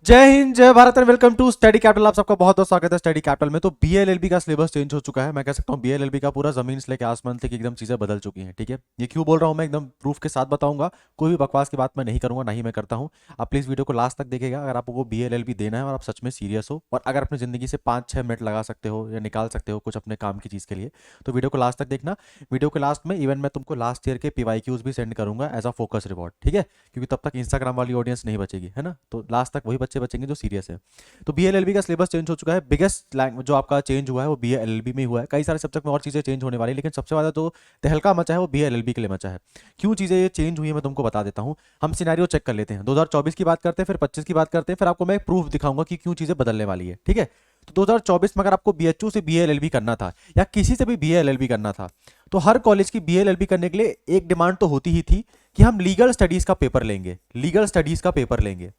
जय हिंद जय Bharat and welcome to Study Capital. आप सबका बहुत बहुत स्वागत है स्टडी कैपिटल में। तो बीएलएलबी का सिलेबस चेंज हो चुका है। मैं कह सकता हूँ बीएलएलबी का पूरा जमीन से लेकर आसमान तक एकदम चीजें बदल चुकी हैं। ठीक है, ये क्यों बोल रहा हूँ मैं एकदम प्रूफ के साथ बताऊंगा। कोई भी बकवास की बात मैं नहीं करूंगा, ना ही मैं करता हूँ। आप प्लीज वीडियो को लास्ट तक देखिएगा अगर आपको बीएलएलबी देना है और आप सच में सीरियस हो, और अगर अपनी जिंदगी से 5-6 मिनट लगा सकते हो या निकाल सकते हो कुछ अपने काम की चीज के लिए, तो वीडियो को लास्ट तक देखना। वीडियो के लास्ट में इवन मैं तुमको लास्ट ईयर के पीवाईक्यूज भी सेंड करूंगा एज अ फोकस रिवॉर्ड। ठीक है, क्योंकि तब तक इंस्टाग्राम वाली ऑडियंस नहीं बचेगी, है ना। तो लास्ट तक वही बच्चे बचेंगे जो सीरियस है। तो बीएलएलबी का सिलेबस चेंज हो चुका है। बिगेस्ट जो आपका चेंज हुआ है वो बीएलएलबी में ही हुआ है। कई सारे सब्जेक्ट में और चीज़ें चेंज होने वाली है, लेकिन सबसे ज़्यादा जो तहलका मचा है वो बीएलएलबी के लिए मचा है। क्यों चीज़ें ये चेंज हुई है मैं तुमको बता देता हूँ। हम सिनेरियो चेक कर लेते हैं। 2024 की बात करते हैं, फिर 25 की बात करते हैं, फिर आपको मैं प्रूफ दिखाऊंगा कि क्यों चीज़ें बदलने वाली है। ठीक है, तो 2024 में अगर आपको बीएचयू से बीएलएलबी करना था या किसी से भी बीएलएलबी करना था, तो हर कॉलेज की बीएलएलबी करने के लिए एक डिमांड तो होती ही थी कि हम लीगल स्टडीज का पेपर लेंगे। लीगल स्टडीज का पेपर लेंगे।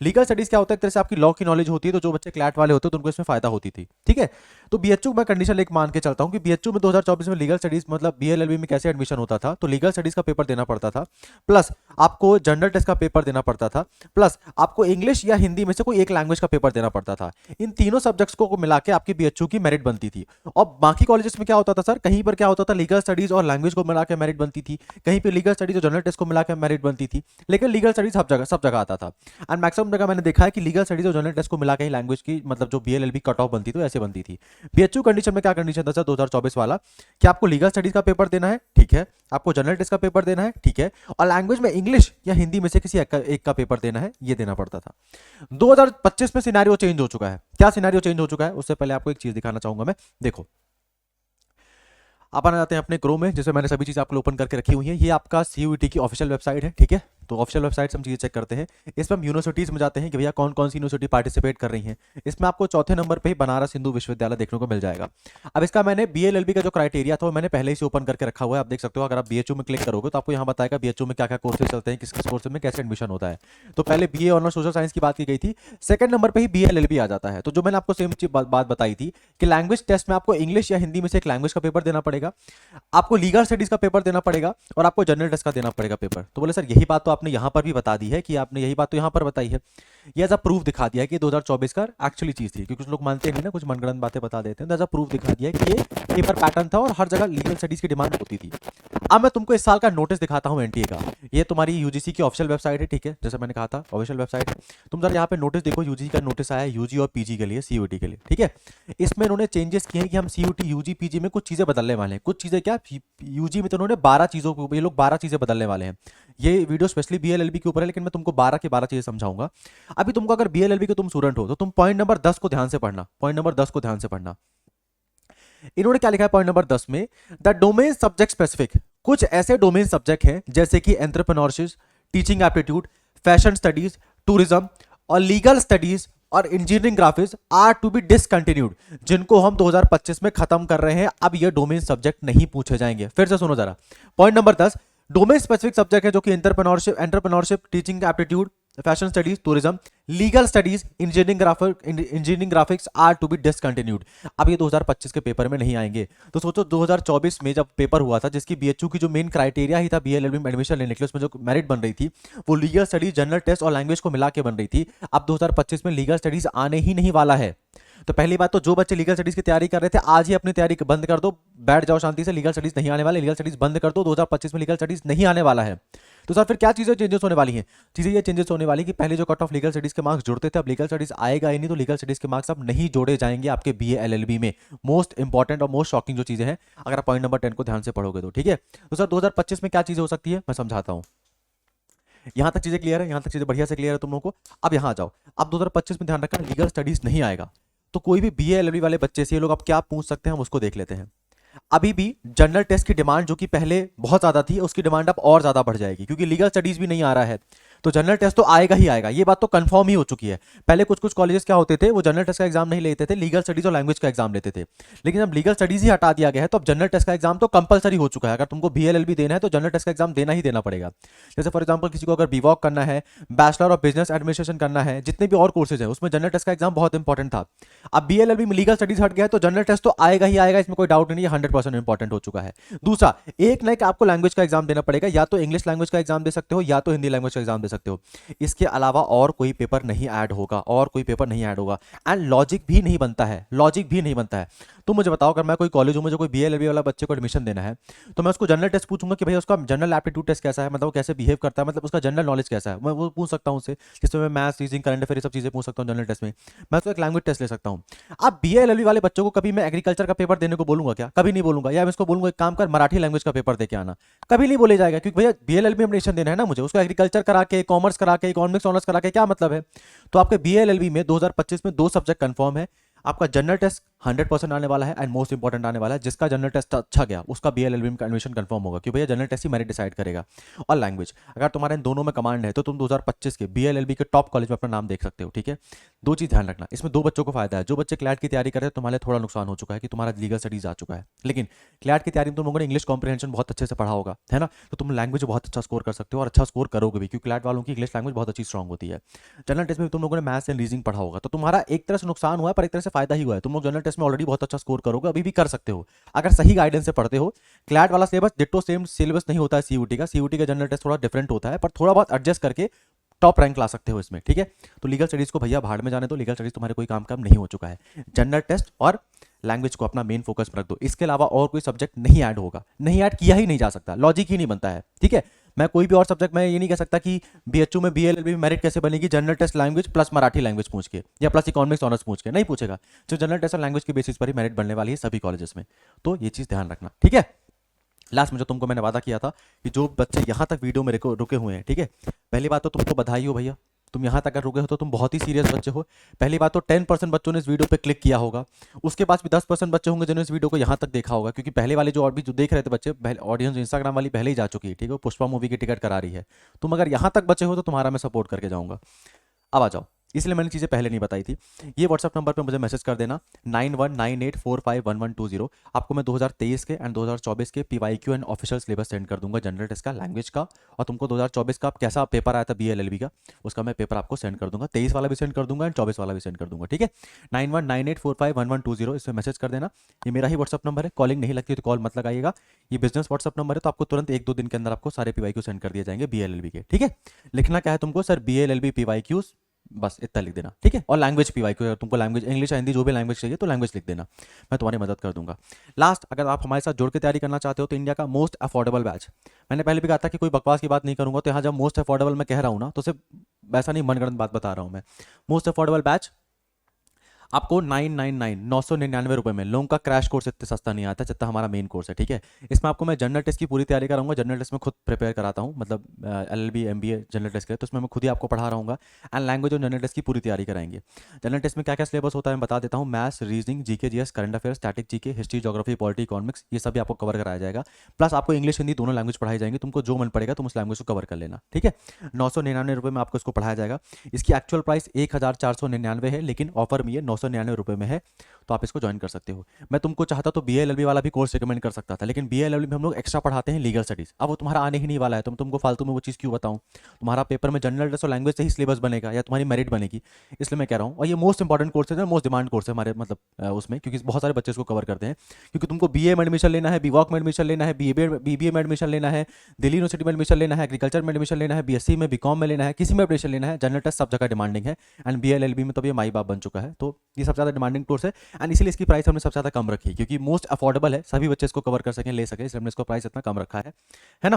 लीगल स्टडीज क्या होता है, एक तरह से आपकी लॉ की नॉलेज होती है, तो जो बच्चे क्लैट वाले होते हैं तो उनको इसमें फायदा होती थी। ठीक है, तो बीएचयू मैं कंडीशन एक मान के चलता हूं कि बीएचयू में 2024 में लीगल स्टडीज मतलब बीएलएलबी में कैसे एडमिशन होता था, तो लीगल स्टडीज का पेपर देना पड़ता था, प्लस आपको जनरल टेस्ट का पेपर देना पड़ता था, प्लस आपको इंग्लिश या हिंदी में से कोई एक लैंग्वेज का पेपर देना पड़ता था। इन तीनों सब्जेक्ट्स को मिला के आपकी बीएचयू की मेरिट बनती थी। और बाकी कॉलेजेस में क्या होता था सर, कहीं पर क्या होता था, लीगल स्टडीज और लैंग्वेज को मिला के मेरिट बनती थी, कहीं पर लीगल स्टडीज और जनरल टेस्ट को मिला के मेरिट बनती थी, लेकिन लीगल स्टडीज सब जगह आता था। एंड मैक्सिमम जगह मैंने देखा है कि लीगल स्टडीज और जनरल टेस्ट को मिला के ही लैंग्वेज की मतलब जो बीएलएलबी कट ऑफ बनती थी तो ऐसे बनती थी। बीएचयू कंडीशन में क्या कंडीशन था सर 2024 वाला, कि आपको लीगल स्टडीज का पेपर देना है, ठीक है, आपको जनरल टेस्ट का पेपर देना है, ठीक है, और लैंग्वेज में इंग्लिश या हिंदी में से किसी एक का पेपर देना है, ये देना पड़ता था। 2025 में सिनेरियो चेंज हो चुका है। क्या सिनेरियो चेंज हो चुका है, उससे पहले आपको एक चीज दिखाना चाहूंगा मैं। देखो, आप आना जाते हैं अपने क्रोम में, जिसमें मैंने सभी चीज़ आपको ओपन करके रखी हुई है। ये आपका सीयूईटी की ऑफिशियल वेबसाइट है। ठीक है, तो ऑफिशियल वेबसाइट से हम चीज़ें चेक करते हैं। इसमें हम यूनिवर्सिटीज़ में जाते हैं कि भैया कौन कौन सी यूनिवर्सिटी पार्टिसिपेट कर रही हैं। इसमें आपको चौथे नंबर पे ही बनारस हिंदू विश्वविद्यालय देखने को मिल जाएगा। अब इसका मैंने बीएलएलबी का जो क्राइटेरिया था वो मैंने पहले ही से ओपन करके रखा हुआ है। आप देख सकते हो, अगर आप बीएचयू में क्लिक करोगे तो आपको यहाँ बताएगा बीएचयू में क्या क्या कोर्सेज चलते हैं, किस किस कोर्स में कैसे एडमिशन होता है। तो पहले बीए ऑनर्स सोशल साइंस की बात की गई थी, सेकंड नंबर पे ही बीएलएलबी आ जाता है। तो जो मैंने आपको सेम बात बताई थी कि लैंग्वेज टेस्ट में आपको इंग्लिश या हिंदी में से एक लैंग्वेज का पेपर देना पड़ेगा, आपको लीगल स्टडीज का पेपर देना पड़ेगा, और आपको जनरल टेस्ट का देना पड़ेगा पेपर। तो बोले सर यही बात तो आपने यहां पर भी बता दी है, कि आपने यही बात तो यहां पर बताई है। ये एज अ प्रूफ दिखा दिया है कि 2024 का एक्चुअली चीज थी, क्योंकि कुछ लोग मानते नहीं ना, कुछ मनगढ़ंत बातें बता देते हैं। तो एज अ प्रूफ दिखा दिया है कि ये पेपर पैटर्न था और हर जगह लीगल स्टडीज की डिमांड होती थी। अब मैं तुमको इस साल का नोटिस दिखाता हूं एनटीए का। ये तुम्हारी यूजीसी की ऑफिशियल वेबसाइट है, ठीक है, जैसे मैंने कहा था ऑफिशियल वेबसाइट है। तुम जरा यहाँ पे नोटिस देखो, यूजीसी का नोटिस आया है यूजी और पीजी के लिए, सीयूटी के लिए। ठीक है, इसमें इन्होंने चेंजेस किए हैं कि हम सीयूटी यूजी पीजी में कुछ चीजें बदलने वाले हैं। कुछ चीजें क्या, यूजी में तो उन्होंने 12 चीजों को, ये लोग 12 चीजें बदलने वाले हैं। ये वीडियो स्पेशली बीएलएलबी के ऊपर है, लेकिन मैं तुमको 12 की 12 चीजें समझाऊंगा। अभी तुमको अगर बीएलएलबी के तुम स्टूडेंट हो तो तुम पॉइंट नंबर 10 को ध्यान से पढ़ना। पॉइंट नंबर 10 को ध्यान से पढ़ना। इन्होंने क्या लिखा है पॉइंट नंबर 10 में, द डोमेन सब्जेक्ट स्पेसिफिक। कुछ ऐसे डोमेन सब्जेक्ट हैं जैसे कि entrepreneurship, teaching aptitude, fashion studies, tourism और लीगल स्टडीज और engineering graphics are to be discontinued, जिनको हम 2025 में खत्म कर रहे हैं। अब ये डोमेन सब्जेक्ट नहीं पूछे जाएंगे। फिर से सुनो जरा, point number 10, domain specific subject है जो कि entrepreneurship, teaching aptitude, fashion studies, tourism, legal studies, engineering graphics are to be discontinued. अब ये 2025 के पेपर में नहीं आएंगे। तो सोचो 2024 में जब पेपर हुआ था, जिसकी बीएचयू की जो मेन क्राइटेरिया ही था बीएलएलबी में एडमिशन लेने के लिए, उसमें जो मेरिट बन रही थी वो लीगल स्टडीज, जनरल टेस्ट और लैंग्वेज को मिला के बन रही थी। अब 2025 में लीगल स्टडीज आने ही नहीं वाला है। तो पहली बात तो जो बच्चे लीगल स्टडीज की तैयारी कर रहे थे, आज ही अपनी तैयारी बंद कर दो, बैठ जाओ शांति से। लीगल स्टडीज नहीं आने वाले, लीगल स्टडीज बंद कर दो। 2025 में लीगल स्टडीज नहीं आने वाला है। तो सर फिर क्या चीजें चेंजेस होने वाली हैं? चीजें ये चेंजेस होने वाली कि पहले जो कट ऑफ लीगल स्टडीज के मार्क्स जुड़ते थे, अब लीगल स्टडीज आएगा ही नहीं, तो लीगल स्टडीज के मार्क्स अब नहीं जोड़े जाएंगे आपके बीएलएलबी में। मोस्ट इंपॉर्टेंट और मोस्ट शॉकिंग जो चीजें हैं, अगर आप पॉइंट नंबर 10 को ध्यान से पढ़ोगे तो। ठीक है, तो सर 2025 में क्या चीजें हो सकती है मैं समझाता हूं। यहां तक चीजें क्लियर है, यहां तक चीजें बढ़िया से क्लियर है तुम लोगों को। अब यहां आ जाओ। अब 2025 में ध्यान रखना, लीगल स्टडीज नहीं आएगा। तो कोई भी बीएलएलबी वाले बच्चे से ये लोग अब क्या पूछ सकते हैं, हम उसको देख लेते हैं। अभी भी जनरल टेस्ट की डिमांड जो कि पहले बहुत ज्यादा थी, उसकी डिमांड अब और ज्यादा बढ़ जाएगी, क्योंकि लीगल स्टडीज भी नहीं आ रहा है। तो जनरल टेस्ट तो आएगा ही आएगा, ये बात तो कंफर्म ही हो चुकी है। पहले कुछ कुछ कॉलेजेस क्या होते थे, वो जनरल टेस्ट का एग्जाम नहीं लेते थे, लीगल स्टडीज और लैंग्वेज का एग्जाम लेते थे। लेकिन अब लीगल स्टडीज ही हटा दिया गया है, तो अब जनरल टेस्ट का एग्जाम तो कंपलसरी हो चुका है। अगर तुमको बीएलएलबी देना है तो जनरल टेस्ट का एग्जाम देना ही देना पड़ेगा। जैसे फॉर एग्जाम्पल किसी को अगर बीवॉक करना है, बैचलर ऑफ बिजनेस एडमिनिस्ट्रेशन करना है, जितने भी और कोर्सेज है उसमें जनरल टेस्ट का एग्जाम बहुत इंपॉर्टेंट था। अब बीएलएलबी में लीगल स्टडीज हट गया है, तो जनरल टेस्ट तो आएगा ही आएगा, इसमें कोई डाउट नहीं है, 100% इंपॉर्टेंट हो चुका है। दूसरा, एक ना एक आपको लैंग्वेज का एग्जाम देना पड़ेगा। या तो इंग्लिश लैंग्वेज का एग्जाम दे सकते हो, या तो हिंदी लैंग्वेज का एग्जाम दे सकते हो। इसके अलावा और कोई पेपर नहीं ऐड होगा, और कोई पेपर नहीं ऐड होगा। एंड लॉजिक भी नहीं बनता है, लॉजिक भी नहीं बनता है। तुम मुझे बताओ, अगर मैं कोई कॉलेज हूँ, मुझे कोई BLLB वाला बच्चे को एडमिशन देना है, तो मैं उसको जनरल टेस्ट पूछूंगा कि भैया उसका जनरल एप्टीट्यूड टेस्ट कैसा है, मतलब वो कैसे बिहेव करता है, मतलब उसका जनरल नॉलेज कैसा है, मैं वो पूछ सकता हूँ उससे, जिसमें मैं मैथ्स, रीजनिंग, करंट अफेयर सब चीज़ें पूछ सकता हूँ जनरल टेस्ट में। मैं उसको एक लैंग्वेज टेस्ट ले सकता हूँ। अब BLLB वाले बच्चों को कभी मैं एग्रीकल्चर का पेपर देने को बोलूंगा क्या? कभी नहीं बोलूंगा। या मैं इसको बोलूंगा एक काम कर, मराठी लैंग्वेज का पेपर दे के आना, कभी नहीं बोले जाएगा, क्योंकि भैया BLLB में एडमिशन देना है ना मुझे, उसको एग्रीकल्चर करा के, कॉमर्स करा के, इकोनॉमिक्स ऑनर्स करा के क्या मतलब है? तो आपके BLLB में 2025 में 2 सब्जेक्ट कंफर्म है। आपका जनरल टेस्ट 100% आने वाला है, एंड मोस्ट इंपॉर्टेंट आने वाला है, जिसका जनरल टेस्ट अच्छा गया उसका BLLB में एडमिशन कंफर्म होगा, क्योंकि भैया जनरल टेस्ट ही मेरिट डिसाइड करेगा। और लैंग्वेज, अगर तुम्हारे इन दोनों में कमांड है तो तुम 2025 के BLLB के टॉप कॉलेज में अपना नाम देख सकते हो। ठीक है, दो चीज ध्यान रखना, इसमें 2 बच्चों को फायदा है। जो बच्चे क्लैट की तैयारी कर रहे हैं, तुम्हारे थोड़ा नुकसान हो चुका है कि तुम्हारा लीगल स्टडीज आ चुका है, लेकिन क्लैट की तैयारी में तुम लोगों ने इंग्लिश कॉम्प्रिहेंशन बहुत अच्छे से पढ़ा होगा, है ना, तो तुम लैंग्वेज बहुत अच्छा स्कोर कर सकते हो, और अच्छा स्कोर करोगे भी, क्योंकि क्लैट वालों की इंग्लिश लैंग्वेज बहुत अच्छी स्ट्रांग होती है। जनरल टेस्ट में तुम लोगों ने मैथ्स एंड रीजनिंग पढ़ा होगा, तो तुम्हारा एक तरह से नुकसान हुआ है, पर एक तरह से फायदा ही हुआ है। तुम लोग जनरल टेस्ट में ऑलरेडी बहुत अच्छा स्कोर करोगे, अभी भी कर सकते हो अगर सही गाइडेंस से पढ़ते हो। क्लैट वाला सिलेबस डिट्टो सेम सिलेबस नहीं होता है CUT का। CUT का जनरल टेस्ट थोड़ा डिफरेंट होता है, पर थोड़ा बहुत एडजस्ट करके टॉप रैंक ला सकते हो इसमें। ठीक है, तो लीगल स्टडीज को भैया भाड़ में जाने दो, लीगल स्टडीज तुम्हारे कोई काम नहीं हो चुका है। जनरल टेस्ट और लैंग्वेज को अपना मेन फोकस में रख दो, इसके अलावा और कोई सब्जेक्ट नहीं ऐड होगा, नहीं ऐड किया ही नहीं जा सकता, लॉजिक ही नहीं बनता है। ठीक है, मैं कोई भी और सब्जेक्ट में ये नहीं कह सकता कि BHU में BLLB में मेरिट कैसे बनेगी general test language plus Marathi language पूछ के, या प्लस इकोनॉमिक्स ऑनर्स पूछ के, नहीं पूछेगा। जो जनरल टेस्ट और लैंग्वेज के बेसिस पर ही मेरिट बनने वाली है सभी कॉलेजेस में, तो ये चीज़ ध्यान रखना। ठीक है, लास्ट में जो तुमको मैंने वादा किया था कि जो बच्चे यहाँ तक वीडियो में रुके हुए हैं, ठीक है, पहली बात तो तुमको बधाई हो भैया, तुम यहाँ तक अगर रुके हो तो तुम बहुत ही सीरियस बच्चे हो। पहली बात तो 10% बच्चों ने इस वीडियो पे क्लिक किया होगा, उसके पास भी 10% बच्चे होंगे जिन्होंने इस वीडियो को यहाँ तक देखा होगा, क्योंकि पहले वाले जो और भी जो देख रहे थे बच्चे, ऑडियंस इंस्टाग्राम वाली पहले ही जा चुकी है। ठीक है, वो पुष्पा मूवी की टिकट करा रही है। तुम अगर यहाँ तक बचे हो तो तुम्हारा मैं सपोर्ट करके जाऊँगा। अब आ जाओ, इसलिए मैंने चीज़ें पहले नहीं बताई थी। ये व्हाट्सअप नंबर पे मुझे मैसेज कर देना 9198451120। आपको मैं 2023 के एंड 2024 के PYQ and official syllabus send कर दूंगा, जनरल टेस्ट का, लैंग्वेज का, और तुमको 2024 का कैसा पेपर आया था BLLB का, उसका मैं पेपर आपको सेंड कर दूंगा। 23 वाला भी सेंड कर दूंगा एंड 24 वाला भी सेंड कर दूंगा। ठीक है, 9198451120 इसमें मैसेज कर देना। ये मेरा ही व्हाट्सअप नंबर है, कॉलिंग नहीं लगती तो कॉल मत लगाइएगा। ये बिजनेस व्हाट्सअप नंबर है, तो आपको तुरंत 1-2 दिन के अंदर आपको सारे PYQ सेंड कर दिए जाएंगे BLLB के। ठीक है, लिखना क्या है तुमको, सर BLLB PYQ, बस इतना लिख देना। ठीक है, और लैंग्वेज PYQ, अगर तुमको लैंग्वेज इंग्लिश या हिंदी जो भी लैंग्वेज चाहिए तो लैंग्वेज लिख देना, मैं तुम्हारी मदद कर दूंगा। लास्ट, अगर आप हमारे साथ जुड़ के तैयारी करना चाहते हो तो इंडिया का मोस्ट अफोर्डेबल बैच, मैंने पहले भी कहा था कि कोई बकवास की बात नहीं करूंगा, तो यहाँ जब मोस्ट अफोर्डेबल मैं कह रहा हूँ ना, तो सिर्फ वैसा नहीं, मनगढ़ंत बात बता रहा हूँ मैं। मोस्ट अफोर्डेबल बैच आपको 999 रुपए में, लोगों का क्रैश कोर्स इतने सस्ता नहीं आता जितना हमारा मेन कोर्स है। ठीक है, इसमें आपको मैं जनरल टेस्ट की पूरी तैयारी कराऊंगा, जनरल टेस्ट में खुद प्रिपेयर कराता हूँ, मतलब LLB MBA जनरल टेस्ट के, तो उसमें मैं खुद ही आपको पढ़ा रहूँगा, एंड लैंग्वेज और जनरल टेस्ट की पूरी तैयारी कराएंगे। जनरल टेस्ट में क्या क्या सिलेबस होता है मैं बता देता हूँ। Maths, reasoning, GK GS, current affair, static GK, history, geography, polity, economics, ये सभी आपको कवर कराया जाएगा। प्लस आपको इंग्लिश हिंदी दोनों लैंग्वेज पढ़ाई जाएंगी, तुमको जो मन पड़ेगा तुम उस लैंग्वेज को कवर कर लेना। ठीक है, 999 रुपये में आपको इसको पढ़ाया जाएगा। इसकी एक्चुअल प्राइस 1499 है, लेकिन ऑफर में ये 999 रुपये में है, तो आप इसको ज्वाइन कर सकते हो। मैं तुमको चाहता तो BLLB वाला भी कोर्स रिकमेंड कर सकता था, लेकिन BLLB में हम लोग एक्स्ट्रा पढ़ाते हैं लीगल स्टडीज, अब वो तुम्हारा आने ही नहीं वाला है, तो तुमको फालतू में वो चीज़ क्यों बताऊं। तुम्हारा पेपर में जनरल टेस्ट और लैंग्वेज से ही सिलेबस बनेगा या तुम्हारी मेरिट बनेगी, इसलिए मैं कह रहा हूँ। और ये मोस्ट इंपॉर्टेंट कोर्स है, मोस्ट डिमांड कोर्स है हमारे, मतलब उसमें, क्योंकि बहुत सारे बच्चे इसको कवर करते हैं। क्योंकि तुमको BA में एडमिशन लेना है, BWOC में एडमिशन लेना है, BBA में एडमिशन लेना है, दिल्ली यूनिवर्सिटी में एडमिशन लेना है, एग्रीकल्चर में एडमिशन लेना है, BSc में, BCom में लेना है, किसी में एडमिशन लेना है, जनरल टेस्ट सब जगह डिमांडिंग है, एंड BLLB में तो ये माई बाप बन चुका है, तो ये सबसे ज़्यादा डिमांडिंग कोर्स है, एंड इसीलिए इसकी प्राइस हमने सबसे ज़्यादा कम रखी, क्योंकि मोस्ट अफोर्डेबल है, सभी बच्चे इसको कवर कर सकें, ले सकें, इसलिए हमने इसको प्राइस इतना कम रखा है ना।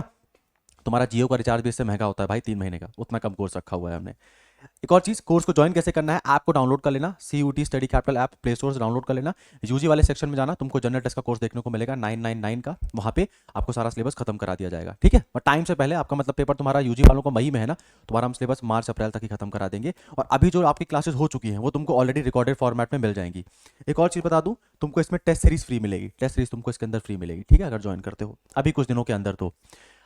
तुम्हारा जियो का रिचार्ज भी इससे महंगा होता है भाई, 3 महीने का, उतना कम कोर्स रखा हुआ है हमने। एक और चीज, कोर्स को ज्वाइन कैसे करना है, ऐप को डाउनलोड कर लेना, CUT study capital app play store से डाउनलोड कर लेना। यूजी वाले सेक्शन में जाना, तुमको जनरल टेस्ट का कोर्स देखने को मिलेगा 999 का, वहां पे आपको सारा सिलेबस खत्म करा दिया जाएगा। ठीक है, और टाइम से पहले, आपका मतलब पेपर तुम्हारा यूजी वालों को मई में है ना, तुम्हारा हम सिलेबस मार्च अप्रैल तक ही खत्म करा देंगे। और अभी जो आपकी क्लासेस हो चुकी हैं वो तुमको ऑलरेडी रिकॉर्डेड फॉर्मेट में मिल जाएंगी। एक और चीज बता दूं, तुमको इसमें टेस्ट सीरीज फ्री मिलेगी, टेस्ट सीरीज तुमको इसके अंदर फ्री मिलेगी। ठीक है, अगर ज्वाइन करते हो अभी कुछ दिनों के अंदर। तो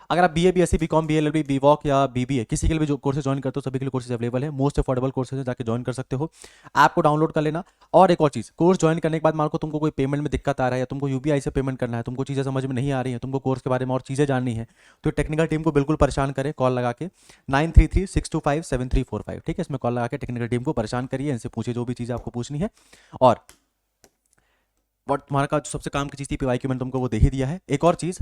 अगर आप BA BSc BCom BLLB BWOC या BBA किसी के लिए भी जो कोर्सेज ज्वाइन करते हो, सभी के लिए कोर्सेज अवेलेबल है, मोस्ट अफोर्डेबल कोर्सेज है, जाके ज्वाइन कर सकते हो। ऐप को डाउनलोड कर लेना। और एक और चीज़, कोर्स ज्वाइन करने के बाद मान लो तुमको कोई पेमेंट में दिक्कत आ रहा है, या तुमको UPI से पेमेंट करना है, तुमको चीज़ें समझ में नहीं आ रही है, तुमको कोर्स के बारे में और चीज़ें जाननी है, तो टेक्निकल टीम को बिल्कुल परेशान करें, कॉल लगा के 9336257345। ठीक है, इसमें कॉल लगा के टेक्निकल टीम को परेशान करिए, इनसे पूछिए जो भी चीज़ें आपको पूछनी है। और तुम्हारा का जो सबसे काम की चीज़ थी PYQ, मैंने तुमको वो दे ही दिया है। एक और चीज़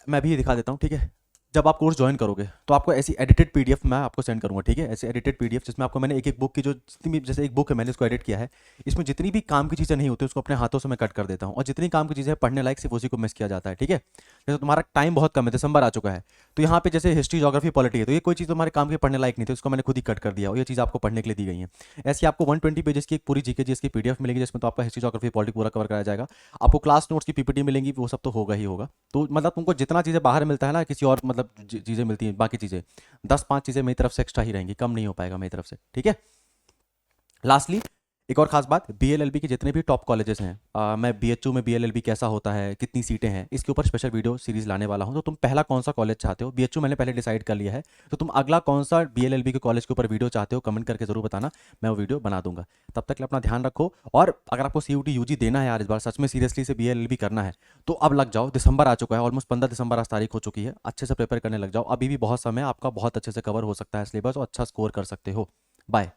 मैं भी दिखा देता हूँ। ठीक है, जब आप कोर्स ज्वाइन करोगे तो आपको ऐसी एडिटेड पीडीएफ मैं आपको सेंड करूंगा, ठीक है, ऐसे एडिटेड पीडीएफ जिसमें आपको मैंने एक एक बुक की जो जितनी भी, जैसे एक बुक है मैंने इसको एडिट किया है, इसमें जितनी भी काम की चीज़ें नहीं होती उसको अपने हाथों से मैं कट कर देता हूँ, और जितनी काम की चीज़ें पढ़ने लायक सिर्फ उसी को मिस किया जाता है, ठीक है। जैसे तुम्हारा टाइम बहुत कम है, दिसंबर आ चुका है, तो यहाँ पे जैसे हिस्ट्री, ज्योग्राफी, पॉलिटी है, तो ये कोई चीज़ तुम्हारे काम के पढ़ने लायक नहीं थी, उसको मैंने खुद ही कट कर दिया और ये चीज़ आपको पढ़ने के लिए दी गई है। ऐसी आपको 120 पेजेस की एक पूरी जीके जीएस की पीडीएफ मिलेगी जिसमें तो आपका हिस्ट्री, ज्योग्राफी, पॉलिटी पूरा कवर कराया जाएगा। आपको क्लास नोट्स की पीपीटी मिलेंगी, वो सब तो होगा ही होगा। तो मतलब तुमको जितना चीज़ें बाहर मिलता है ना, किसी और मतलब चीज़ें मिलती हैं, बाकी चीज़ें 10-5 चीज़ें मेरी तरफ से एक्स्ट्रा ही रहेंगी, कम नहीं हो पाएगा मेरी तरफ से, ठीक है। लास्टली एक और खास बात, बीएलएलबी के जितने भी टॉप कॉलेजेस हैं, मैं बीएचयू में बीएलएलबी कैसा होता है, कितनी सीटें हैं, इसके ऊपर स्पेशल वीडियो सीरीज लाने वाला हूं। तो तुम पहला कौन सा कॉलेज चाहते हो, बीएचयू मैंने पहले डिसाइड कर लिया है, तो तुम अगला कौन सा बीएलएलबी के कॉलेज के ऊपर वीडियो चाहते हो कमेंट करके जरूर बताना, मैं वो वीडियो बना दूंगा। तब तक के लिए अपना ध्यान रखो, और अगर आपको सीयूटी यूजी देना है यार, इस बार सच में सीरियसली से बीएलएलबी करना है, तो अब लग जाओ। दिसंबर आ चुका है, ऑलमोस्ट 15 दिसंबर आज तारीख हो चुकी है, अच्छे से प्रिपेयर करने लग जाओ, अभी भी बहुत समय, आपका बहुत अच्छे से कवर हो सकता है सिलेबस और अच्छा स्कोर कर सकते हो। बाय।